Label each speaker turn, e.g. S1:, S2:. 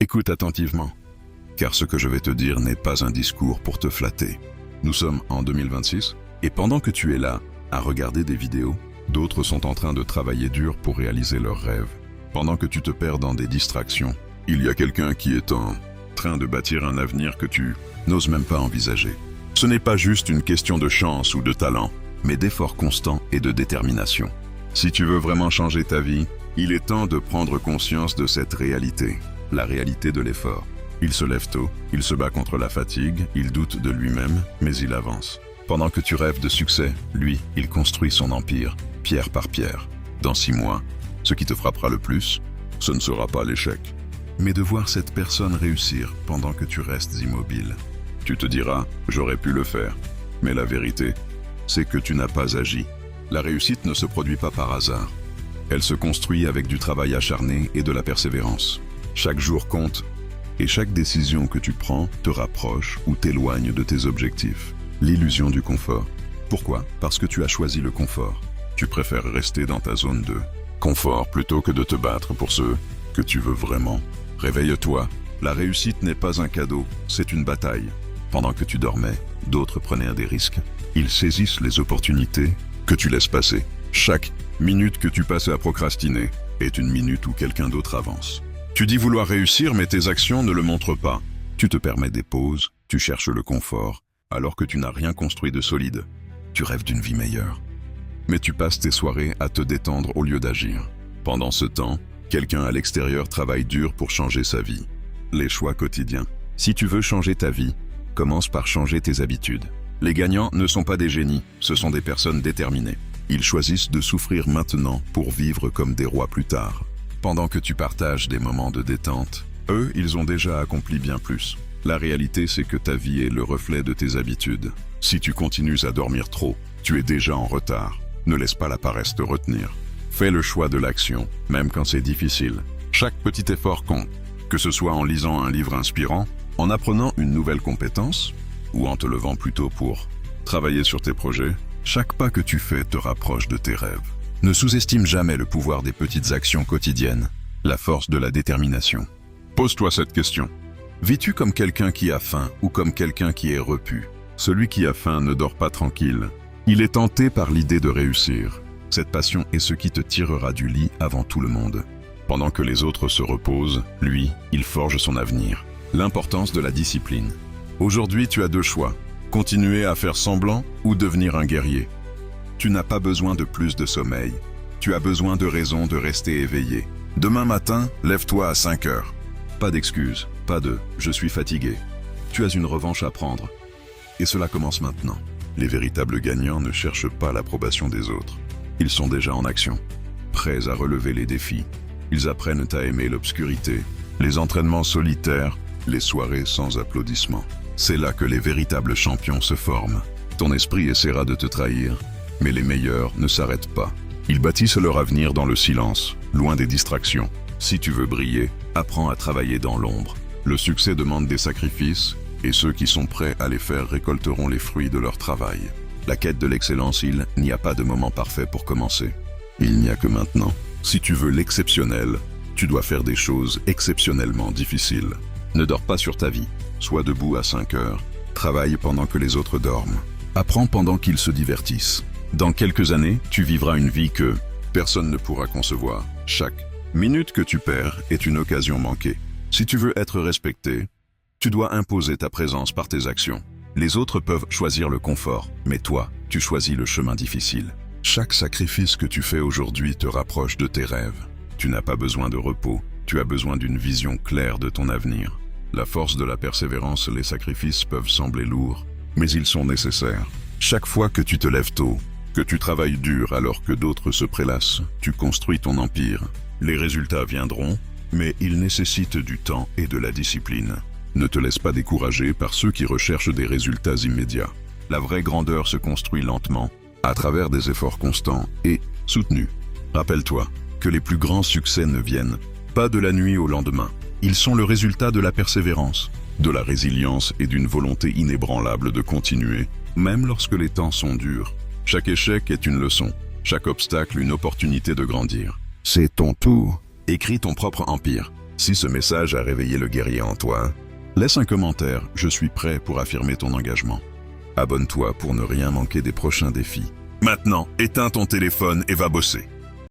S1: Écoute attentivement, car ce que je vais te dire n'est pas un discours pour te flatter. Nous sommes en 2026, et pendant que tu es là, à regarder des vidéos, d'autres sont en train de travailler dur pour réaliser leurs rêves. Pendant que tu te perds dans des distractions, il y a quelqu'un qui est en train de bâtir un avenir que tu n'oses même pas envisager. Ce n'est pas juste une question de chance ou de talent, mais d'effort constant et de détermination. Si tu veux vraiment changer ta vie, il est temps de prendre conscience de cette réalité, la réalité de l'effort. Il se lève tôt, il se bat contre la fatigue, il doute de lui-même, mais il avance. Pendant que tu rêves de succès, lui, il construit son empire, pierre par pierre. Dans 6 mois, ce qui te frappera le plus, ce ne sera pas l'échec, mais de voir cette personne réussir pendant que tu restes immobile. Tu te diras, j'aurais pu le faire, mais la vérité, c'est que tu n'as pas agi. La réussite ne se produit pas par hasard. Elle se construit avec du travail acharné et de la persévérance. Chaque jour compte, et chaque décision que tu prends te rapproche ou t'éloigne de tes objectifs. L'illusion du confort. Pourquoi? Parce que tu as choisi le confort. Tu préfères rester dans ta zone de confort plutôt que de te battre pour ce que tu veux vraiment. Réveille-toi. La réussite n'est pas un cadeau, c'est une bataille. Pendant que tu dormais, d'autres prenaient des risques. Ils saisissent les opportunités que tu laisses passer. Chaque minute que tu passes à procrastiner est une minute où quelqu'un d'autre avance. Tu dis vouloir réussir, mais tes actions ne le montrent pas. Tu te permets des pauses, tu cherches le confort, alors que tu n'as rien construit de solide. Tu rêves d'une vie meilleure. Mais tu passes tes soirées à te détendre au lieu d'agir. Pendant ce temps, quelqu'un à l'extérieur travaille dur pour changer sa vie. Les choix quotidiens. Si tu veux changer ta vie, commence par changer tes habitudes. Les gagnants ne sont pas des génies, ce sont des personnes déterminées. Ils choisissent de souffrir maintenant pour vivre comme des rois plus tard. Pendant que tu partages des moments de détente, eux, ils ont déjà accompli bien plus. La réalité, c'est que ta vie est le reflet de tes habitudes. Si tu continues à dormir trop, tu es déjà en retard. Ne laisse pas la paresse te retenir. Fais le choix de l'action, même quand c'est difficile. Chaque petit effort compte, que ce soit en lisant un livre inspirant, en apprenant une nouvelle compétence, ou en te levant plus tôt pour travailler sur tes projets. Chaque pas que tu fais te rapproche de tes rêves. Ne sous-estime jamais le pouvoir des petites actions quotidiennes, la force de la détermination. Pose-toi cette question. Vis-tu comme quelqu'un qui a faim ou comme quelqu'un qui est repu? Celui qui a faim ne dort pas tranquille. Il est tenté par l'idée de réussir. Cette passion est ce qui te tirera du lit avant tout le monde. Pendant que les autres se reposent, lui, il forge son avenir. L'importance de la discipline. Aujourd'hui, tu as 2 choix. Continuer à faire semblant ou devenir un guerrier. Tu n'as pas besoin de plus de sommeil. Tu as besoin de raisons de rester éveillé. Demain matin, lève-toi à 5 heures. Pas d'excuses, pas de « je suis fatigué ». Tu as une revanche à prendre. Et cela commence maintenant. Les véritables gagnants ne cherchent pas l'approbation des autres. Ils sont déjà en action, prêts à relever les défis. Ils apprennent à aimer l'obscurité, les entraînements solitaires, les soirées sans applaudissements. C'est là que les véritables champions se forment. Ton esprit essaiera de te trahir, mais les meilleurs ne s'arrêtent pas. Ils bâtissent leur avenir dans le silence, loin des distractions. Si tu veux briller, apprends à travailler dans l'ombre. Le succès demande des sacrifices, et ceux qui sont prêts à les faire récolteront les fruits de leur travail. La quête de l'excellence, il n'y a pas de moment parfait pour commencer. Il n'y a que maintenant. Si tu veux l'exceptionnel, tu dois faire des choses exceptionnellement difficiles. Ne dors pas sur ta vie. Sois debout à 5 heures. Travaille pendant que les autres dorment. Apprends pendant qu'ils se divertissent. Dans quelques années, tu vivras une vie que personne ne pourra concevoir. Chaque minute que tu perds est une occasion manquée. Si tu veux être respecté, tu dois imposer ta présence par tes actions. Les autres peuvent choisir le confort, mais toi, tu choisis le chemin difficile. Chaque sacrifice que tu fais aujourd'hui te rapproche de tes rêves. Tu n'as pas besoin de repos, tu as besoin d'une vision claire de ton avenir. La force de la persévérance, les sacrifices peuvent sembler lourds, mais ils sont nécessaires. Chaque fois que tu te lèves tôt, que tu travailles dur alors que d'autres se prélassent, tu construis ton empire. Les résultats viendront, mais ils nécessitent du temps et de la discipline. Ne te laisse pas décourager par ceux qui recherchent des résultats immédiats. La vraie grandeur se construit lentement, à travers des efforts constants et soutenus. Rappelle-toi que les plus grands succès ne viennent pas de la nuit au lendemain. Ils sont le résultat de la persévérance, de la résilience et d'une volonté inébranlable de continuer, même lorsque les temps sont durs. Chaque échec est une leçon, chaque obstacle une opportunité de grandir. C'est ton tour. Écris ton propre empire. Si ce message a réveillé le guerrier en toi, laisse un commentaire, je suis prêt pour affirmer ton engagement. Abonne-toi pour ne rien manquer des prochains défis. Maintenant, éteins ton téléphone et va bosser.